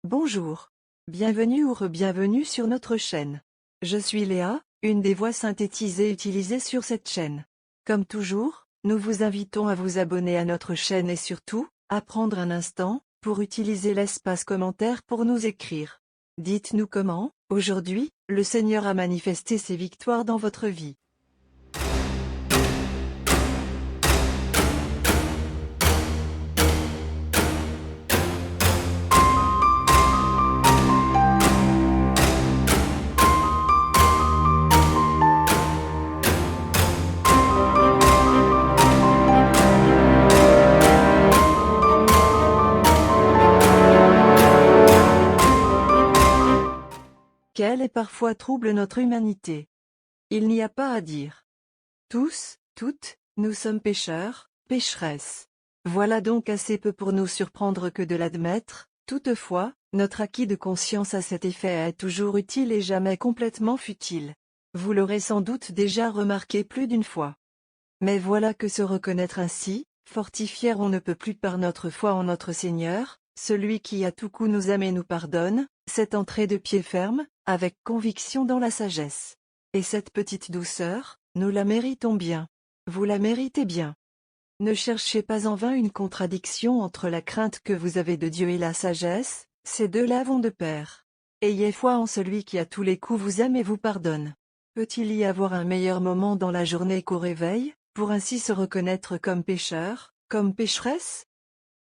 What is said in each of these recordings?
Bonjour. Bienvenue ou re-bienvenue sur notre chaîne. Je suis Léa, une des voix synthétisées utilisées sur cette chaîne. Comme toujours, nous vous invitons à vous abonner à notre chaîne et surtout, à prendre un instant, pour utiliser l'espace commentaire pour nous écrire. Dites-nous comment, aujourd'hui, le Seigneur a manifesté ses victoires dans votre vie. Quel et parfois trouble notre humanité. Il n'y a pas à dire. Tous, toutes, nous sommes pécheurs, pécheresses. Voilà donc assez peu pour nous surprendre que de l'admettre. Toutefois, notre acquis de conscience à cet effet est toujours utile et jamais complètement futile. Vous l'aurez sans doute déjà remarqué plus d'une fois. Mais voilà que se reconnaître ainsi, fortifier on ne peut plus par notre foi en notre Seigneur, celui qui à tout coup nous aime et nous pardonne, c'est entrer de pied ferme, avec conviction dans la sagesse. Et cette petite douceur, nous la méritons bien. Vous la méritez bien. Ne cherchez pas en vain une contradiction entre la crainte que vous avez de Dieu et la sagesse, ces deux-là vont de pair. Ayez foi en celui qui à tous les coups vous aime et vous pardonne. Peut-il y avoir un meilleur moment dans la journée qu'au réveil, pour ainsi se reconnaître comme pécheur, comme pécheresse?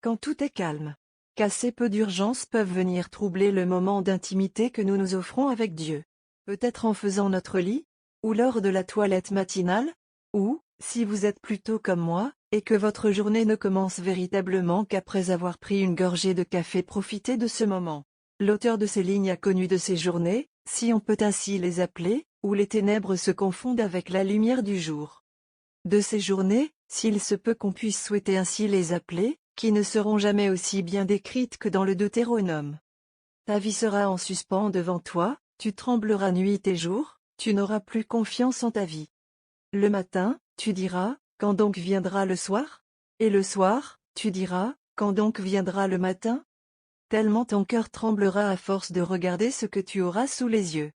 Quand tout est calme. Qu'assez peu d'urgences peuvent venir troubler le moment d'intimité que nous nous offrons avec Dieu. Peut-être en faisant notre lit, ou lors de la toilette matinale, ou, si vous êtes plutôt comme moi, et que votre journée ne commence véritablement qu'après avoir pris une gorgée de café, profitez de ce moment. L'auteur de ces lignes a connu de ces journées, si on peut ainsi les appeler, où les ténèbres se confondent avec la lumière du jour. De ces journées, s'il se peut qu'on puisse souhaiter ainsi les appeler, qui ne seront jamais aussi bien décrites que dans le Deutéronome. Ta vie sera en suspens devant toi, tu trembleras nuit et jour, tu n'auras plus confiance en ta vie. Le matin, tu diras, quand donc viendra le soir? Et le soir, tu diras, quand donc viendra le matin? Tellement ton cœur tremblera à force de regarder ce que tu auras sous les yeux.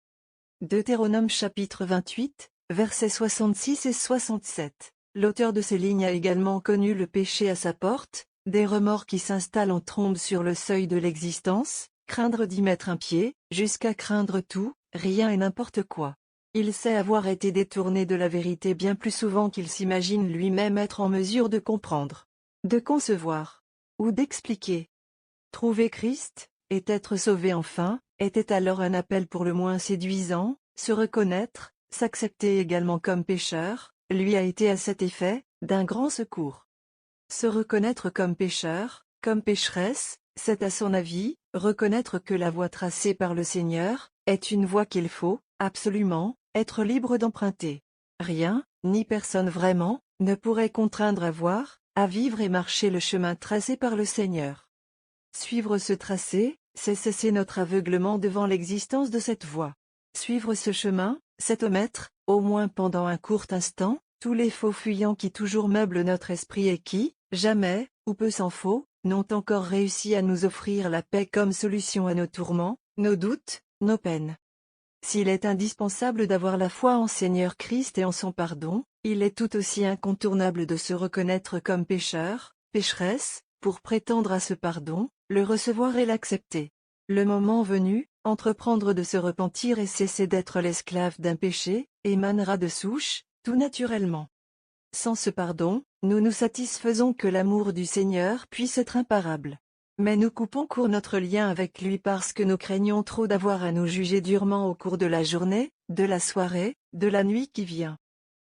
Deutéronome chapitre 28, versets 66 et 67. L'auteur de ces lignes a également connu le péché à sa porte, des remords qui s'installent en trombe sur le seuil de l'existence, craindre d'y mettre un pied, jusqu'à craindre tout, rien et n'importe quoi. Il sait avoir été détourné de la vérité bien plus souvent qu'il s'imagine lui-même être en mesure de comprendre, de concevoir, ou d'expliquer. Trouver Christ, et être sauvé enfin, était alors un appel pour le moins séduisant. Se reconnaître, s'accepter également comme pécheur, lui a été à cet effet, d'un grand secours. Se reconnaître comme pécheur, comme pécheresse, c'est à son avis, reconnaître que la voie tracée par le Seigneur, est une voie qu'il faut, absolument, être libre d'emprunter. Rien, ni personne vraiment, ne pourrait contraindre à voir, à vivre et marcher le chemin tracé par le Seigneur. Suivre ce tracé, c'est cesser notre aveuglement devant l'existence de cette voie. Suivre ce chemin, c'est omettre, au moins pendant un court instant, tous les faux fuyants qui toujours meublent notre esprit et qui, jamais, ou peu s'en faut, n'ont encore réussi à nous offrir la paix comme solution à nos tourments, nos doutes, nos peines. S'il est indispensable d'avoir la foi en Seigneur Christ et en son pardon, il est tout aussi incontournable de se reconnaître comme pécheur, pécheresse, pour prétendre à ce pardon, le recevoir et l'accepter. Le moment venu, entreprendre de se repentir et cesser d'être l'esclave d'un péché, émanera de souche, tout naturellement. Sans ce pardon, nous nous satisfaisons que l'amour du Seigneur puisse être imparable. Mais nous coupons court notre lien avec lui parce que nous craignons trop d'avoir à nous juger durement au cours de la journée, de la soirée, de la nuit qui vient.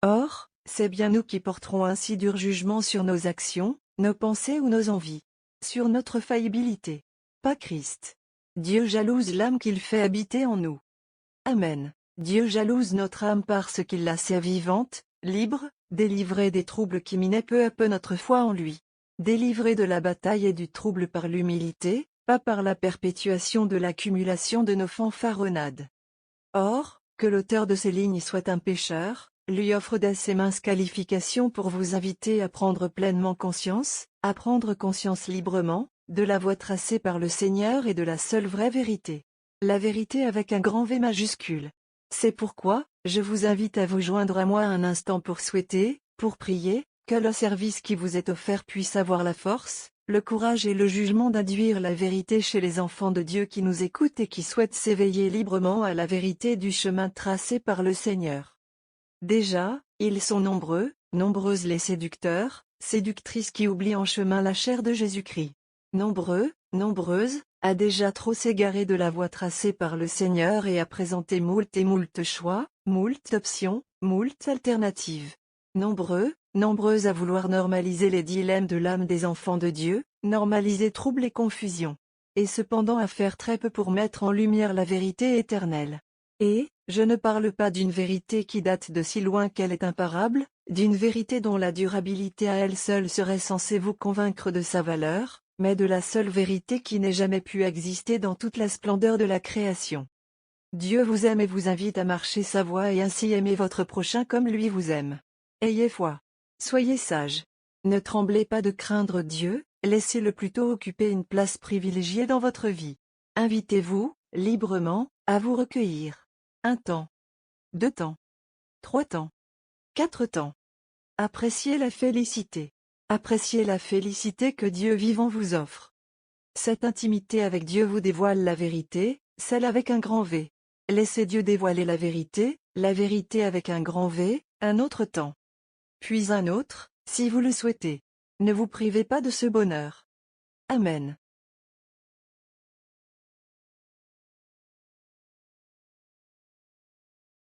Or, c'est bien nous qui porterons un si dur jugement sur nos actions, nos pensées ou nos envies. Sur notre faillibilité. Pas Christ. Dieu jalouse l'âme qu'il fait habiter en nous. Amen. Dieu jalouse notre âme parce qu'il la sait vivante, libre, délivrée des troubles qui minaient peu à peu notre foi en lui. Délivrée de la bataille et du trouble par l'humilité, pas par la perpétuation de l'accumulation de nos fanfaronnades. Or, que l'auteur de ces lignes soit un pécheur, lui offre d'assez minces qualifications pour vous inviter à prendre pleinement conscience, à prendre conscience librement, de la voie tracée par le Seigneur et de la seule vraie vérité. La vérité avec un grand V majuscule. C'est pourquoi, je vous invite à vous joindre à moi un instant pour souhaiter, pour prier, que le service qui vous est offert puisse avoir la force, le courage et le jugement d'induire la vérité chez les enfants de Dieu qui nous écoutent et qui souhaitent s'éveiller librement à la vérité du chemin tracé par le Seigneur. Déjà, ils sont nombreux, nombreuses les séducteurs, séductrices qui oublient en chemin la chair de Jésus-Christ. Nombreux, nombreuses, a déjà trop s'égaré de la voie tracée par le Seigneur et a présenté moult et moult choix, moult options, moult alternatives. Nombreux, nombreuses à vouloir normaliser les dilemmes de l'âme des enfants de Dieu, normaliser troubles et confusion. Et cependant à faire très peu pour mettre en lumière la vérité éternelle. Et, je ne parle pas d'une vérité qui date de si loin qu'elle est imparable, d'une vérité dont la durabilité à elle seule serait censée vous convaincre de sa valeur, mais de la seule vérité qui n'ait jamais pu exister dans toute la splendeur de la création. Dieu vous aime et vous invite à marcher sa voie et ainsi aimer votre prochain comme lui vous aime. Ayez foi. Soyez sages. Ne tremblez pas de craindre Dieu, laissez-le plutôt occuper une place privilégiée dans votre vie. Invitez-vous, librement, à vous recueillir. 1 temps. 2 temps. 3 temps. 4 temps. Appréciez la félicité. Appréciez la félicité que Dieu vivant vous offre. Cette intimité avec Dieu vous dévoile la vérité, celle avec un grand V. Laissez Dieu dévoiler la vérité avec un grand V, un autre temps. Puis un autre, si vous le souhaitez. Ne vous privez pas de ce bonheur. Amen.